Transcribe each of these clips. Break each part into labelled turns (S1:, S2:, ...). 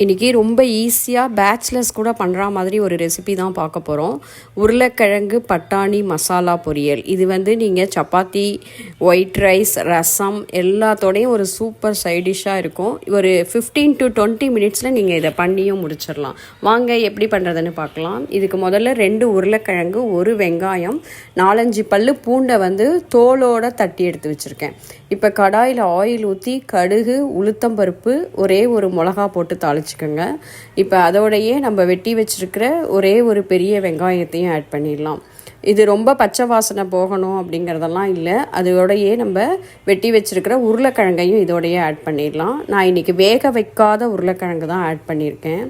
S1: இன்றைக்கி ரொம்ப ஈஸியாக பேச்சுலர்ஸ் கூட பண்ணுற மாதிரி ஒரு ரெசிபி தான் பார்க்க போகிறோம். உருளைக்கிழங்கு பட்டாணி மசாலா பொரியல். இது நீங்கள் சப்பாத்தி, ஒயிட் ரைஸ், ரசம் எல்லாத்தோடையும் ஒரு சூப்பர் சைடிஷ்ஷாக இருக்கும். ஒரு 15 to 20 மினிட்ஸில் நீங்கள் இதை பண்ணியும் முடிச்சிடலாம். வாங்க எப்படி பண்ணுறதுன்னு பார்க்கலாம். இதுக்கு முதல்ல 2 உருளைக்கிழங்கு, 1 வெங்காயம், 4-5 பல்லு பூண்டை தோலோடு தட்டி எடுத்து வச்சுருக்கேன். இப்போ கடாயில் ஆயில் ஊற்றி கடுகு, உளுத்தம்பருப்பு, ஒரே ஒரு மிளகா போட்டு தாளிச்சுக்கோங்க. இப்போ அதோடையே நம்ம வெட்டி வச்சுருக்கிற ஒரே ஒரு பெரிய வெங்காயத்தையும் ஆட் பண்ணிடலாம். இது ரொம்ப பச்சை வாசனை போகணும் அப்படிங்கிறதெல்லாம் இல்லை. அதோடையே நம்ம வெட்டி வச்சுருக்கிற உருளைக்கிழங்கையும் இதோடையே ஆட் பண்ணிடலாம். நான் இன்றைக்கி வேக வைக்காத உருளைக்கிழங்கு தான் ஆட் பண்ணியிருக்கேன்.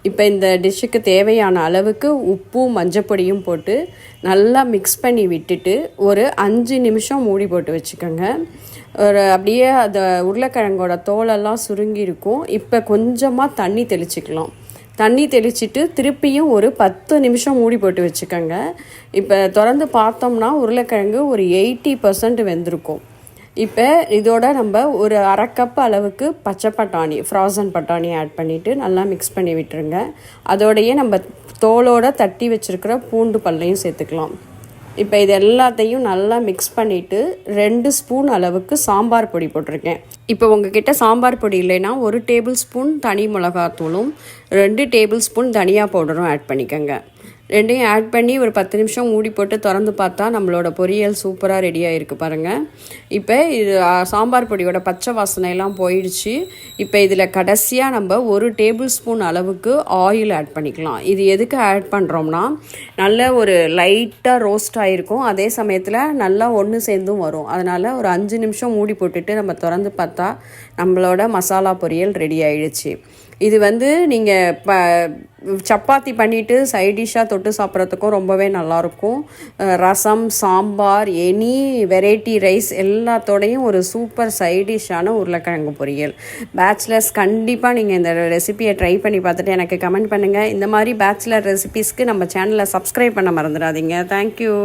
S1: இப்போ இந்த டிஷ்ஷுக்கு தேவையான அளவுக்கு உப்பும் மஞ்சப்பொடியும் போட்டு நல்லா மிக்ஸ் பண்ணி விட்டுட்டு ஒரு 5 நிமிஷம் மூடி போட்டு வச்சுக்கோங்க. அப்படியே அந்த உருளைக்கிழங்கோட தோலெல்லாம் சுருங்கி இருக்கும். இப்போ கொஞ்சமாக தண்ணி தெளிச்சிக்கலாம். தண்ணி தெளிச்சிட்டு திருப்பியும் ஒரு 10 நிமிஷம் மூடி போட்டு வச்சுக்கோங்க. இப்போ திறந்து பார்த்தோம்னா உருளைக்கிழங்கு ஒரு 80% வெந்திருக்கும். இப்போ இதோட நம்ம ஒரு 1/2 கப் அளவுக்கு பச்சை பட்டாணி, ஃப்ராசன் பட்டாணி ஆட் பண்ணிவிட்டு நல்லா மிக்ஸ் பண்ணி விட்டுருங்க. அதோடையே நம்ம தோலோடு தட்டி வச்சுருக்கிற பூண்டு பல்லையும் சேர்த்துக்கலாம். இப்போ இது எல்லாத்தையும் நல்லா மிக்ஸ் பண்ணிவிட்டு 2 ஸ்பூன் அளவுக்கு சாம்பார் பொடி போட்டிருக்கேன். இப்போ உங்ககிட்ட சாம்பார் பொடி இல்லைன்னா 1 டேபிள் ஸ்பூன் தனி மிளகாத்தூளும் 2 டேபிள் ஸ்பூன் தனியா பவுடரும் ஆட் பண்ணிக்கோங்க. ரெண்டையும் ஆட் பண்ணி ஒரு 10 நிமிஷம் மூடி போட்டு திறந்து பார்த்தா நம்மளோட பொரியல் சூப்பராக ரெடியாக இருக்குது பாருங்கள். இப்போ இது சாம்பார் பொடியோட பச்சை வாசனையெல்லாம் போயிடுச்சு. இப்போ இதில் கடைசியாக நம்ம 1 டேபிள் ஸ்பூன் அளவுக்கு ஆயில் ஆட் பண்ணிக்கலாம். இது எதுக்கு ஆட் பண்ணுறோம்னா நல்ல ஒரு லைட்டாக ரோஸ்ட் ஆகிருக்கும், அதே சமயத்தில் நல்லா ஒன்று சேர்ந்தும் வரும். அதனால் ஒரு 5 நிமிஷம் மூடி போட்டுட்டு நம்ம திறந்து பார்த்தா நம்மளோட மசாலா பொரியல் ரெடி ஆகிடுச்சு. இது நீங்கள் சப்பாத்தி பண்ணிவிட்டு சைடிஷ்ஷாக தொட்டு சாப்பிட்றதுக்கும் ரொம்பவே நல்லாயிருக்கும். ரசம், சாம்பார், எனி வெரைட்டி ரைஸ் எல்லாத்தோடையும் ஒரு சூப்பர் சைடிஷ்ஷான உருளைக்கிழங்கு பொரியல். பேச்சுலர்ஸ் கண்டிப்பாக நீங்கள் இந்த ரெசிபியை ட்ரை பண்ணி பார்த்துட்டு எனக்கு கமெண்ட் பண்ணுங்கள். இந்த மாதிரி பேச்சுலர் ரெசிபீஸ்க்கு நம்ம சேனலை சப்ஸ்கிரைப் பண்ண மறந்துடாதீங்க. தேங்க்யூ.